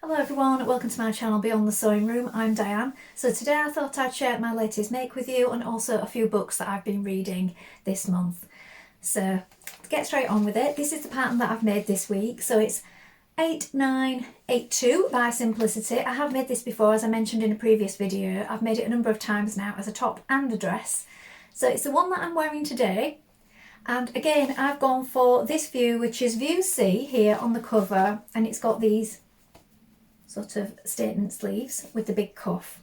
Hello everyone, welcome to my channel Beyond the Sewing Room. I'm Diane. So today I thought I'd share my latest make with you and also a few books that I've been reading this month. So to get straight on with it, this is the pattern that I've made this week. So it's 8982 by Simplicity. I have made this before, as I mentioned in a previous video. I've made it a number of times now as a top and a dress. So it's the one that I'm wearing today. And again, I've gone for this view, which is view C here on the cover, and it's got these sort of statement sleeves with the big cuff.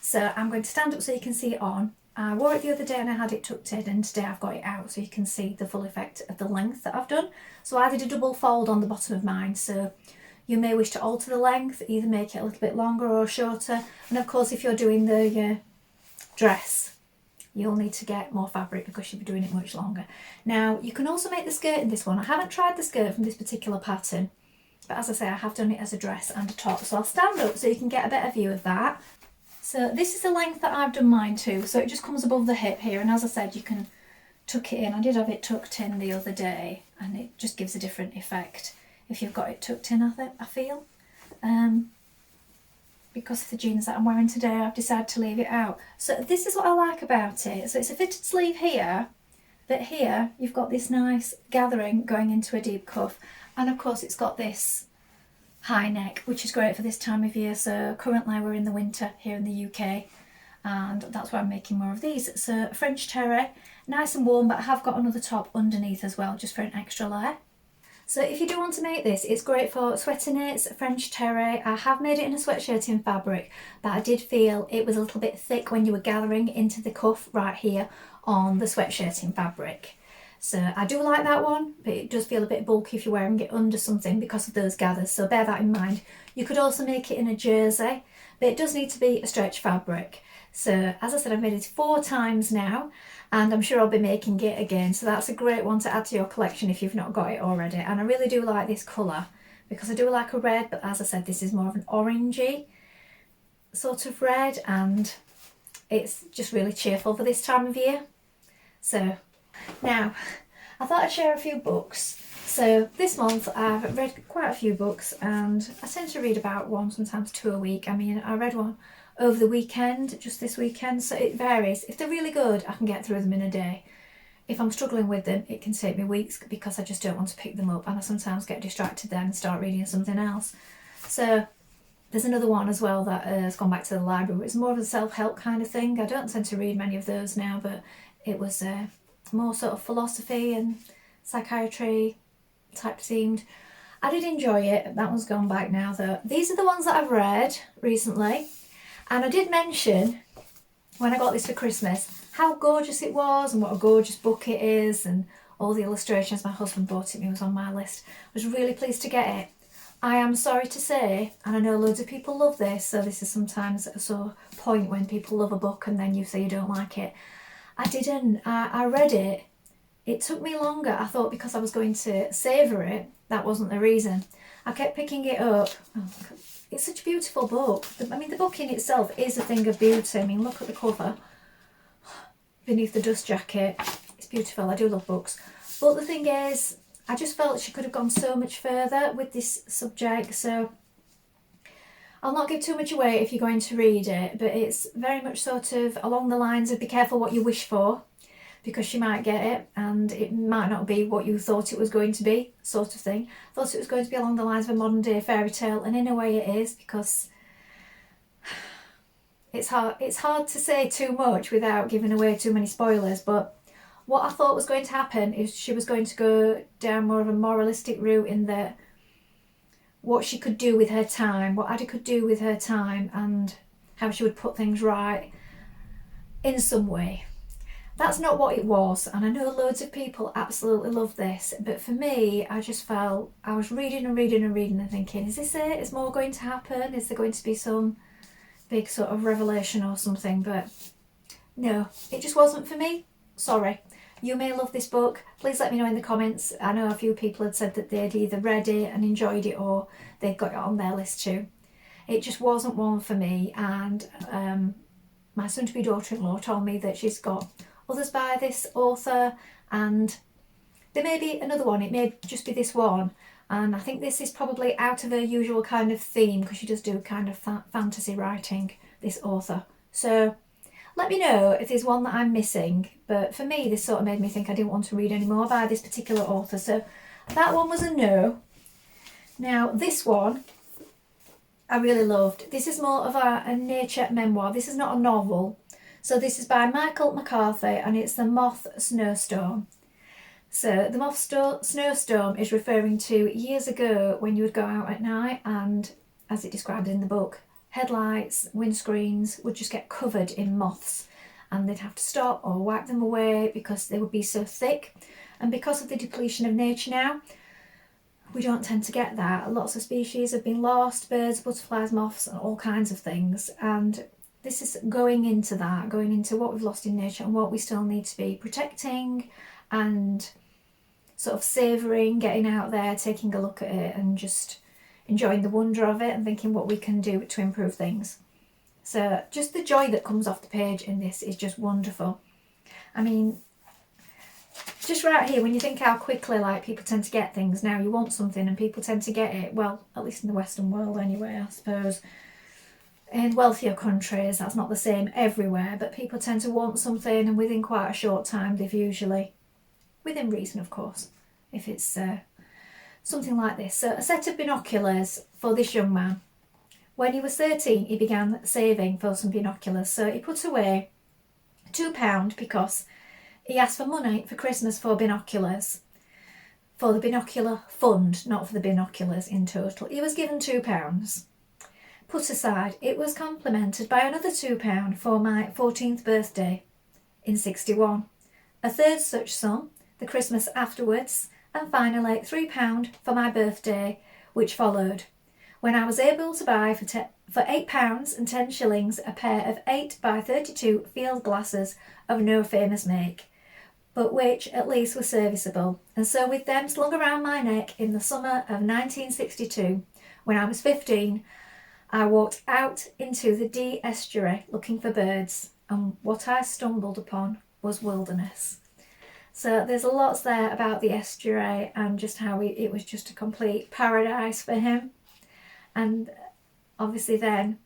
So I'm going to stand up so you can see it on. I wore it the other day and I had it tucked in, and today I've got it out so you can see the full effect of the length that I've done. So I did a double fold on the bottom of mine, so you may wish to alter the length, either make it a little bit longer or shorter. And of course, if you're doing the dress, you'll need to get more fabric because you'll be doing it much longer. Now, you can also make the skirt in this one. I haven't tried the skirt from this particular pattern, but as I say, I have done it as a dress and a top. So I'll stand up so you can get a better view of that. So this is the length that I've done mine to. So it just comes above the hip here. And as I said, you can tuck it in. I did have it tucked in the other day, and it just gives a different effect if you've got it tucked in, I feel. Because of the jeans that I'm wearing today, I've decided to leave it out. So this is what I like about it. So it's a fitted sleeve here, but here you've got this nice gathering going into a deep cuff. And of course it's got this high neck, which is great for this time of year. So currently we're in the winter here in the UK, and that's why I'm making more of these. So French terry, nice and warm, but I have got another top underneath as well, just for an extra layer. So if you do want to make this, it's great for sweater knits, French terry. I have made it in a sweatshirting fabric, but I did feel it was a little bit thick when you were gathering into the cuff right here on the sweatshirting fabric. So I do like that one, but it does feel a bit bulky if you're wearing it under something because of those gathers, so bear that in mind. You could also make it in a jersey, but it does need to be a stretch fabric. So as I said, I've made it 4 times now, and I'm sure I'll be making it again. So that's a great one to add to your collection if you've not got it already. And I really do like this colour because I do like a red, but as I said, this is more of an orangey sort of red, and it's just really cheerful for this time of year. So now, I thought I'd share a few books. So this month I've read quite a few books, and I tend to read about 1, sometimes 2 a week. I mean, I read one over the weekend, just this weekend, so it varies. If they're really good, I can get through them in a day. If I'm struggling with them, it can take me weeks because I just don't want to pick them up, and I sometimes get distracted then and start reading something else. So there's another one as well that has gone back to the library. It's more of a self-help kind of thing. I don't tend to read many of those now, but it was more sort of philosophy and psychiatry type themed. I did enjoy it. That one's gone back now though. These are the ones that I've read recently, and I did mention when I got this for Christmas how gorgeous it was and what a gorgeous book it is, and all the illustrations. My husband bought it and it was on my list. I was really pleased to get it. I am sorry to say, and I know loads of people love this, so this is sometimes a sore point when people love a book and then you say you don't like it. I didn't. I read it. It took me longer. I thought because I was going to savour it, that wasn't the reason. I kept picking it up. Oh, it's such a beautiful book. I mean, the book in itself is a thing of beauty. I mean, look at the cover. Beneath the dust jacket. It's beautiful. I do love books. But the thing is, I just felt she could have gone so much further with this subject. So I'll not give too much away if you're going to read it, but it's very much sort of along the lines of be careful what you wish for, because you might get it and it might not be what you thought it was going to be, sort of thing. I thought it was going to be along the lines of a modern day fairy tale, and in a way it is, because it's hard to say too much without giving away too many spoilers. But what I thought was going to happen is she was going to go down more of a moralistic route in that what she could do with her time, what Addie could do with her time, and how she would put things right in some way. That's not what it was, and I know loads of people absolutely love this, but for me, I just felt I was reading and reading and reading and thinking, is this it? Is more going to happen? Is there going to be some big sort of revelation or something? But no, it just wasn't for me. Sorry. You may love this book. Please let me know in the comments. I know a few people had said that they'd either read it and enjoyed it or they'd got it on their list too. It just wasn't one for me, and my soon-to-be daughter-in-law told me that she's got others by this author, and there may be another one. It may just be this one, And I think this is probably out of her usual kind of theme, because she does do kind of fantasy writing, this author. So let me know if there's one that I'm missing. But for me, this sort of made me think I didn't want to read any more by this particular author. So that one was a no. Now this one I really loved. This is more of a nature memoir. This is not a novel. So this is by Michael McCarthy, and it's The Moth Snowstorm. So the moth snowstorm is referring to years ago when you would go out at night and, as it described in the book, headlights, windscreens would just get covered in moths, and they'd have to stop or wipe them away because they would be so thick. And because of the depletion of nature now, we don't tend to get that. Lots of species have been lost, birds, butterflies, moths, and all kinds of things. And this is going into that, going into what we've lost in nature and what we still need to be protecting and sort of savouring, getting out there, taking a look at it and just enjoying the wonder of it and thinking what we can do to improve things. So just the joy that comes off the page in this is just wonderful. I mean, just right here, when you think how quickly like people tend to get things now, you want something and people tend to get it, well, at least in the Western world anyway, I suppose. In wealthier countries, that's not the same everywhere, but people tend to want something, and within quite a short time, they've usually, within reason of course, if it's something like this. So a set of binoculars for this young man. When he was 13, he began saving for some binoculars. So he put away £2 because he asked for money for Christmas for binoculars, for the binocular fund, not for the binoculars in total. He was given £2. Put aside, it was complemented by another £2 for my 14th birthday in 61. A third such sum the Christmas afterwards, and finally £3 for my birthday, which followed, when I was able to buy for £8 and 10 shillings a pair of 8 by 32 field glasses of no famous make, but which at least were serviceable. And so with them slung around my neck in the summer of 1962, when I was 15, I walked out into the Dee estuary looking for birds, and what I stumbled upon was wilderness. So there's lots there about the estuary and just how it was just a complete paradise for him. And obviously then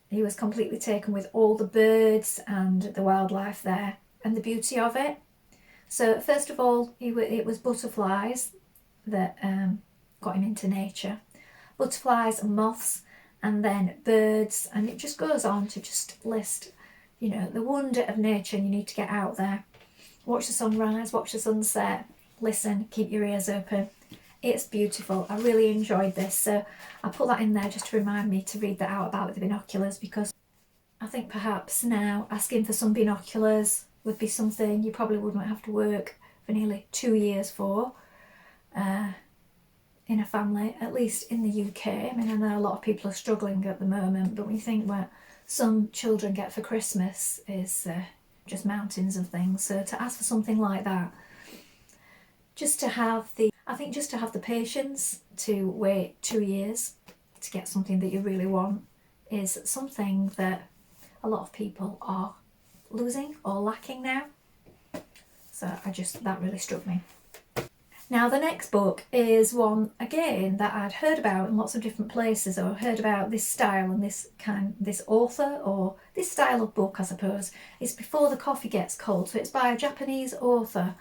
he was completely taken with all the birds and the wildlife there and the beauty of it. So first of all, it was butterflies that got him into nature. Butterflies and moths, and then birds, and it just goes on to just list, you know, the wonder of nature. And you need to get out there. Watch the sunrise, watch the sunset, listen, keep your ears open. It's beautiful. I really enjoyed this. So I put that in there just to remind me to read that out about the binoculars, because I think perhaps now asking for some binoculars would be something you probably wouldn't have to work for nearly 2 years for in a family, at least in the UK. I mean, I know a lot of people are struggling at the moment, but when you think what some children get for Christmas is just mountains of things. So to ask for something like that, just to have the patience to wait 2 years to get something that you really want is something that a lot of people are losing or lacking now. So that really struck me. Now the next book is one again that I'd heard about in lots of different places, or heard about this style and this author, or this style of book I suppose. It's Before the Coffee Gets Cold. So it's by a Japanese author,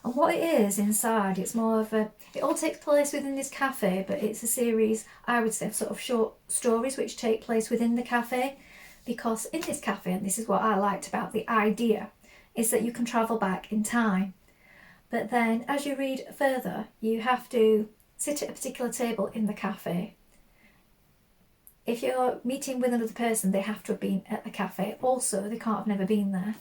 and what it is inside, it's more of it all takes place within this cafe, but it's a series, I would say, of sort of short stories which take place within the cafe, because in this cafe, and this is what I liked about the idea, is that you can travel back in time. But then as you read further, you have to sit at a particular table in the cafe. If you're meeting with another person, they have to have been at the cafe. Also, they can't have never been there.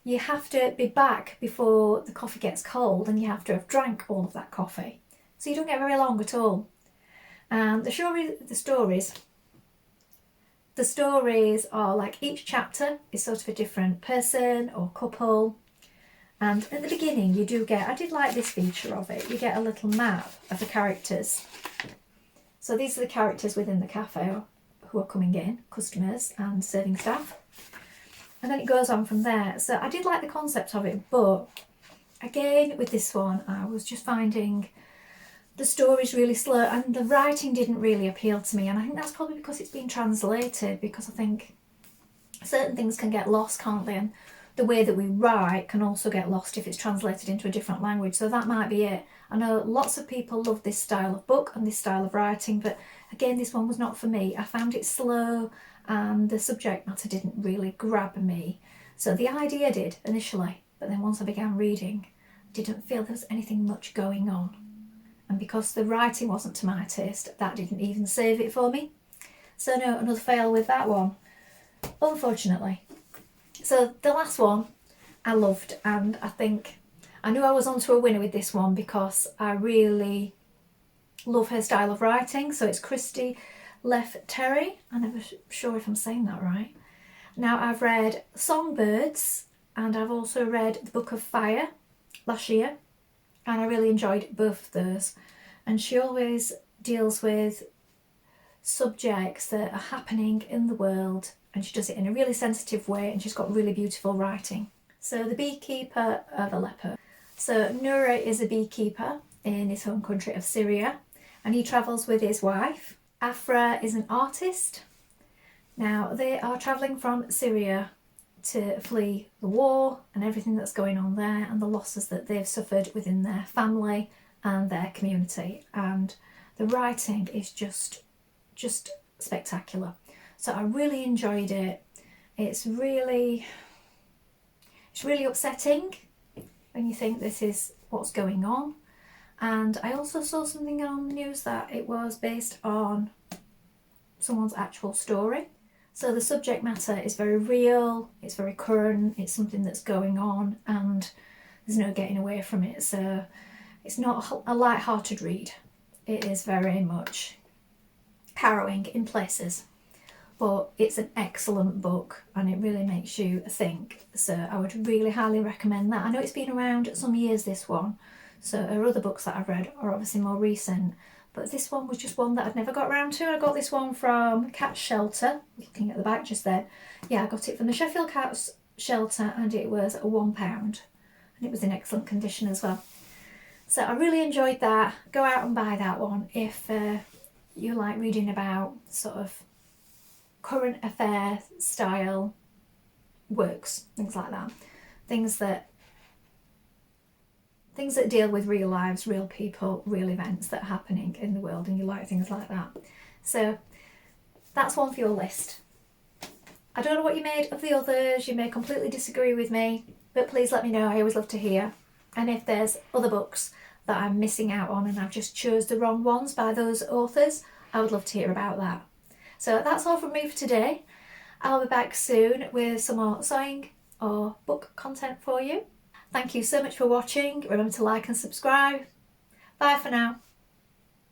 You have to be back before the coffee gets cold, and you have to have drank all of that coffee. So you don't get very long at all. And the stories are like, each chapter is sort of a different person or couple. And at the beginning you do get, I did like this feature of it, you get a little map of the characters. So these are the characters within the cafe who are coming in, customers and serving staff. And then it goes on from there. So I did like the concept of it, but again with this one I was just finding the story's really slow and the writing didn't really appeal to me, and I think that's probably because it's been translated, because I think certain things can get lost, can't they? And the way that we write can also get lost if it's translated into a different language, so that might be it. I know lots of people love this style of book and this style of writing, but again, this one was not for me. I found it slow and the subject matter didn't really grab me. So the idea did initially, but then once I began reading, I didn't feel there was anything much going on. And because the writing wasn't to my taste, that didn't even save it for me. So no, another fail with that one, unfortunately. So the last one I loved, and I think I knew I was onto a winner with this one because I really love her style of writing. So it's Christy Lefterry. I'm never sure if I'm saying that right. Now, I've read Songbirds and I've also read The Book of Fire last year, and I really enjoyed both of those. And she always deals with subjects that are happening in the world, and she does it in a really sensitive way, and she's got really beautiful writing. So The Beekeeper of Aleppo. So Noura is a beekeeper in his home country of Syria, and he travels with his wife. Afra is an artist. Now they are travelling from Syria to flee the war and everything that's going on there, and the losses that they've suffered within their family and their community. And the writing is just spectacular. So I really enjoyed it. It's really upsetting when you think this is what's going on. And I also saw something on the news that it was based on someone's actual story. So the subject matter is very real, it's very current, it's something that's going on, and there's no getting away from it. So it's not a light-hearted read. It is very much harrowing in places, but it's an excellent book and it really makes you think. So I would really highly recommend that. I know it's been around some years, this one, so her other books that I've read are obviously more recent, but this one was just one that I'd never got around to. I got this one from Cat Shelter, looking at the back just then. Yeah, I got it from the Sheffield Cat Shelter and it was £1 and it was in excellent condition as well. So I really enjoyed that. Go out and buy that one if you like reading about sort of current affair style works, things like that. Things that deal with real lives, real people, real events that are happening in the world, and you like things like that. So that's one for your list. I don't know what you made of the others. You may completely disagree with me, but please let me know. I always love to hear. And if there's other books that I'm missing out on and I've just chose the wrong ones by those authors, I would love to hear about that. So that's all from me for today. I'll be back soon with some more sewing or book content for you. Thank you so much for watching. Remember to like and subscribe. Bye for now.